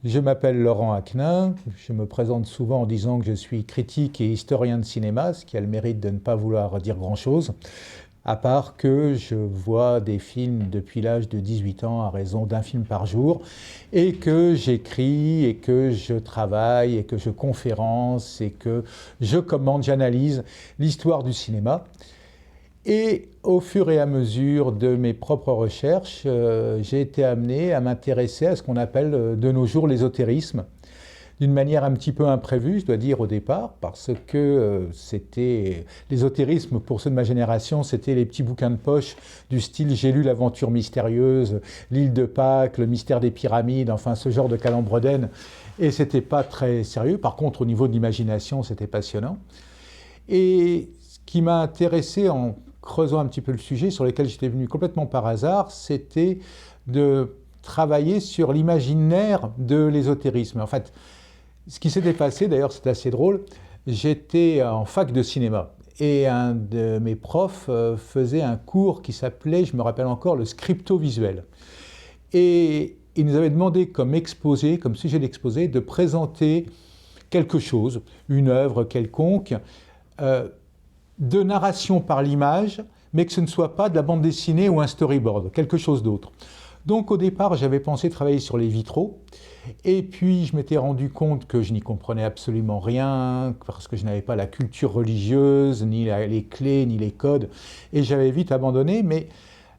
Je m'appelle Laurent Aknin, je me présente souvent en disant que je suis critique et historien de cinéma, ce qui a le mérite de ne pas vouloir dire grand-chose, à part que je vois des films depuis l'âge de 18 ans à raison d'un film par jour, et que j'écris, et que je travaille, et que je conférence, et que je commente, j'analyse l'histoire du cinéma. Et au fur et à mesure de mes propres recherches, j'ai été amené à m'intéresser à ce qu'on appelle de nos jours l'ésotérisme, d'une manière un petit peu imprévue, je dois dire au départ, parce que c'était l'ésotérisme, pour ceux de ma génération, c'était les petits bouquins de poche du style j'ai lu l'aventure mystérieuse, l'île de Pâques, le mystère des pyramides, enfin ce genre de calembredaine, et c'était pas très sérieux. Par contre, au niveau de l'imagination, c'était passionnant. Et ce qui m'a intéressé en creusant un petit peu le sujet, sur lequel j'étais venu complètement par hasard, c'était de travailler sur l'imaginaire de l'ésotérisme. En fait, ce qui s'était passé, d'ailleurs c'est assez drôle, j'étais en fac de cinéma et un de mes profs faisait un cours qui s'appelait, je me rappelle encore, le scripto-visuel. Et il nous avait demandé comme exposé, comme sujet d'exposé, de présenter quelque chose, une œuvre quelconque, de narration par l'image, mais que ce ne soit pas de la bande dessinée ou un storyboard, quelque chose d'autre. Donc au départ, j'avais pensé travailler sur les vitraux, et puis je m'étais rendu compte que je n'y comprenais absolument rien, parce que je n'avais pas la culture religieuse, ni les clés, ni les codes, et j'avais vite abandonné, mais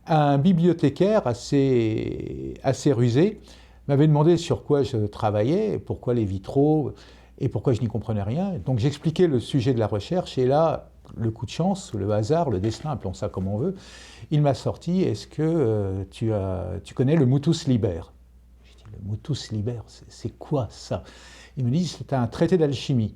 un bibliothécaire assez rusé m'avait demandé sur quoi je travaillais, pourquoi les vitraux, et pourquoi je n'y comprenais rien. Donc j'expliquais le sujet de la recherche, et là, le coup de chance, le hasard, le destin, appelons ça comme on veut, il m'a sorti, est-ce que tu connais le Mutus Liber? Je dis, le Mutus Liber, c'est quoi ça? Il me dit, c'est un traité d'alchimie.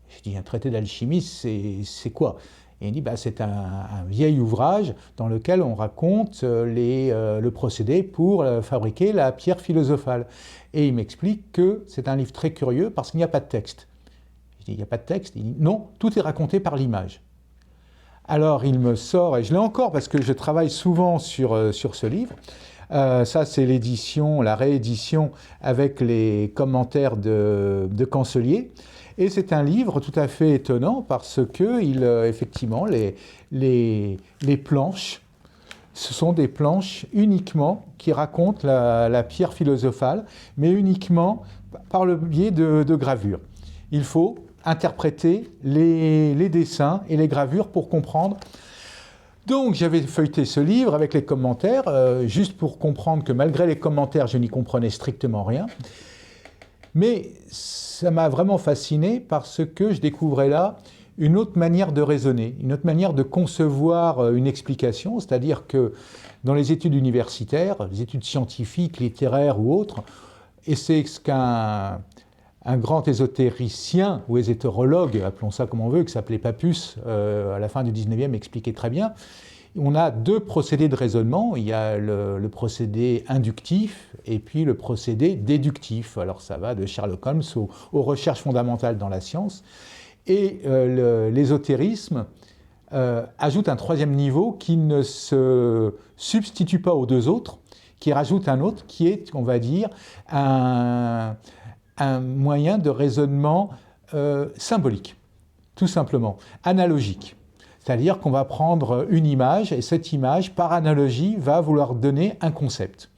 Je dis, un traité d'alchimie, c'est quoi? Et il dit, bah, c'est un vieil ouvrage dans lequel on raconte le procédé pour fabriquer la pierre philosophale. Et il m'explique que c'est un livre très curieux parce qu'il n'y a pas de texte. Je dis, il n'y a pas de texte? Il dit, non, tout est raconté par l'image. Alors il me sort, et je l'ai encore parce que je travaille souvent sur ce livre, ça c'est l'édition, la réédition avec les commentaires de Cancelier, et c'est un livre tout à fait étonnant parce que effectivement les planches, ce sont des planches uniquement qui racontent la pierre philosophale, mais uniquement par le biais de gravures. Il faut interpréter les dessins et les gravures pour comprendre. Donc j'avais feuilleté ce livre avec les commentaires, juste pour comprendre que malgré les commentaires, je n'y comprenais strictement rien. Mais ça m'a vraiment fasciné parce que je découvrais là une autre manière de raisonner, une autre manière de concevoir une explication, c'est-à-dire que dans les études universitaires, les études scientifiques, littéraires ou autres, et c'est ce qu'un grand ésotéricien ou ésotérologue, appelons ça comme on veut, qui s'appelait Papus à la fin du 19e, expliquait très bien. On a deux procédés de raisonnement. Il y a le procédé inductif et puis le procédé déductif. Alors ça va de Sherlock Holmes aux recherches fondamentales dans la science. Et l'ésotérisme ajoute un troisième niveau qui ne se substitue pas aux deux autres, qui rajoute un autre qui est, on va dire, un moyen de raisonnement symbolique, tout simplement, analogique. C'est-à-dire qu'on va prendre une image et cette image, par analogie, va vouloir donner un concept.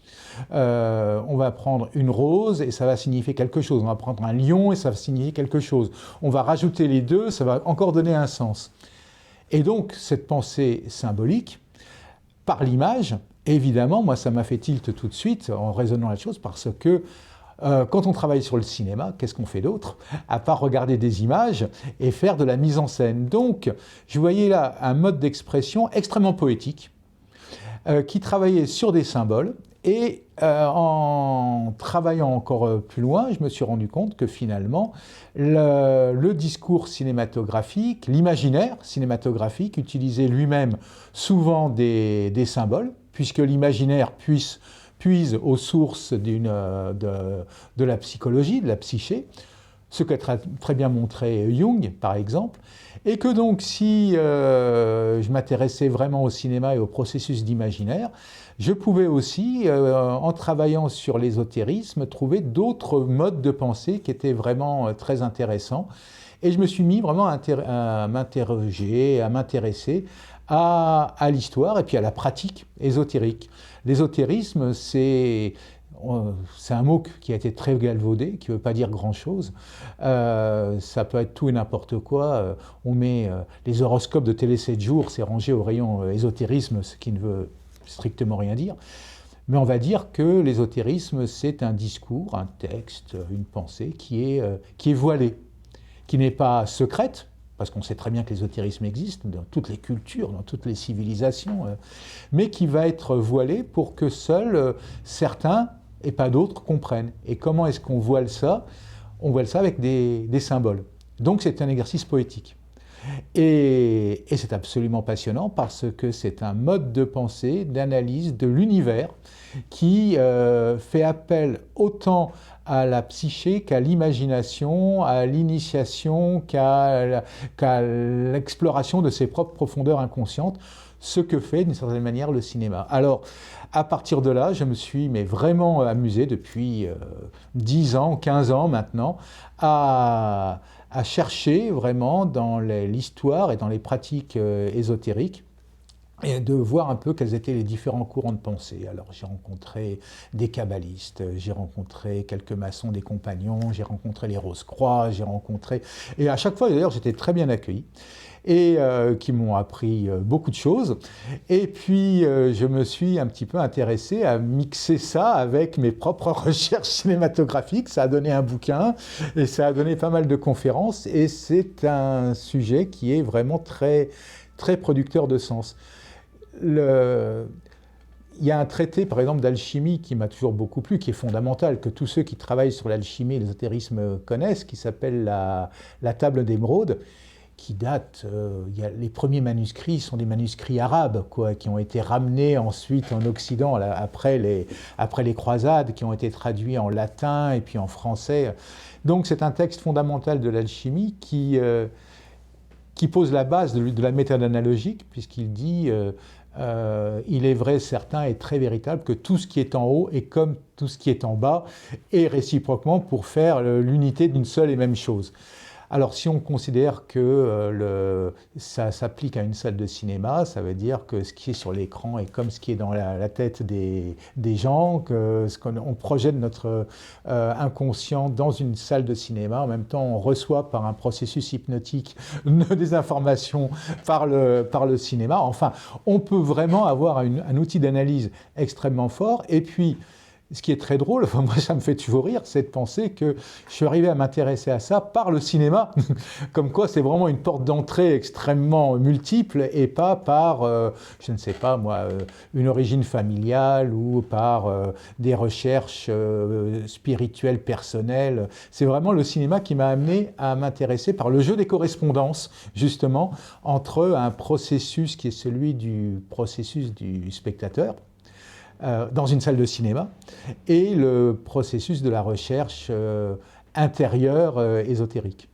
On va prendre une rose et ça va signifier quelque chose. On va prendre un lion et ça va signifier quelque chose. On va rajouter les deux, ça va encore donner un sens. Et donc, cette pensée symbolique, par l'image, évidemment, moi, ça m'a fait tilt tout de suite en raisonnant la chose parce que quand on travaille sur le cinéma, qu'est-ce qu'on fait d'autre à part regarder des images et faire de la mise en scène? Donc, je voyais là un mode d'expression extrêmement poétique qui travaillait sur des symboles et en travaillant encore plus loin, je me suis rendu compte que finalement, le discours cinématographique, l'imaginaire cinématographique utilisait lui-même souvent des symboles, puisque l'imaginaire puise aux sources de la psychologie, de la psyché, ce qu'a très bien montré Jung, par exemple. Et que donc si je m'intéressais vraiment au cinéma et au processus d'imaginaire, je pouvais aussi, en travaillant sur l'ésotérisme, trouver d'autres modes de pensée qui étaient vraiment très intéressants. Et je me suis mis vraiment à m'interroger, à m'intéresser à l'histoire et puis à la pratique ésotérique. L'ésotérisme, c'est un mot qui a été très galvaudé, qui ne veut pas dire grand-chose. Ça peut être tout et n'importe quoi. On met les horoscopes de Télé 7 jours, c'est rangé au rayon ésotérisme, ce qui ne veut strictement rien dire. Mais on va dire que l'ésotérisme, c'est un discours, un texte, une pensée qui est voilée, qui n'est pas secrète, parce qu'on sait très bien que l'ésotérisme existe dans toutes les cultures, dans toutes les civilisations, mais qui va être voilée pour que seuls certains et pas d'autres comprennent. Et comment est-ce qu'on voile ça? On voile ça avec des symboles. Donc c'est un exercice poétique. Et c'est absolument passionnant parce que c'est un mode de pensée, d'analyse de l'univers qui fait appel autant à la psyché qu'à l'imagination, à l'initiation, qu'à l'exploration de ses propres profondeurs inconscientes, ce que fait d'une certaine manière le cinéma. Alors, à partir de là, je me suis vraiment amusé depuis 10 ans, 15 ans maintenant, à chercher vraiment dans l'histoire et dans les pratiques ésotériques et de voir un peu quels étaient les différents courants de pensée. Alors j'ai rencontré des kabbalistes, j'ai rencontré quelques maçons des compagnons, j'ai rencontré les Rose-Croix, j'ai rencontré... Et à chaque fois d'ailleurs j'étais très bien accueilli et qui m'ont appris beaucoup de choses. Et puis je me suis un petit peu intéressé à mixer ça avec mes propres recherches cinématographiques. Ça a donné un bouquin et ça a donné pas mal de conférences et c'est un sujet qui est vraiment très, très producteur de sens. Il y a un traité, par exemple, d'alchimie qui m'a toujours beaucoup plu, qui est fondamental, que tous ceux qui travaillent sur l'alchimie et l'ésotérisme connaissent, qui s'appelle la table d'émeraude, qui date, les premiers manuscrits sont des manuscrits arabes, quoi, qui ont été ramenés ensuite en Occident après les croisades, qui ont été traduits en latin et puis en français. Donc c'est un texte fondamental de l'alchimie qui pose la base de la méthode analogique, puisqu'il dit il est vrai, certain et très véritable que tout ce qui est en haut est comme tout ce qui est en bas, et réciproquement pour faire l'unité d'une seule et même chose. Alors si on considère que ça s'applique à une salle de cinéma, ça veut dire que ce qui est sur l'écran est comme ce qui est dans la tête des gens, que on projette notre inconscient dans une salle de cinéma. En même temps, on reçoit par un processus hypnotique des informations par le cinéma. Enfin, on peut vraiment avoir un outil d'analyse extrêmement fort. Et puis, ce qui est très drôle, moi ça me fait toujours rire, c'est de penser que je suis arrivé à m'intéresser à ça par le cinéma, comme quoi c'est vraiment une porte d'entrée extrêmement multiple et pas par, je ne sais pas moi, une origine familiale ou par des recherches spirituelles personnelles. C'est vraiment le cinéma qui m'a amené à m'intéresser par le jeu des correspondances, justement, entre un processus qui est celui du processus du spectateur, dans une salle de cinéma, et le processus de la recherche intérieure ésotérique.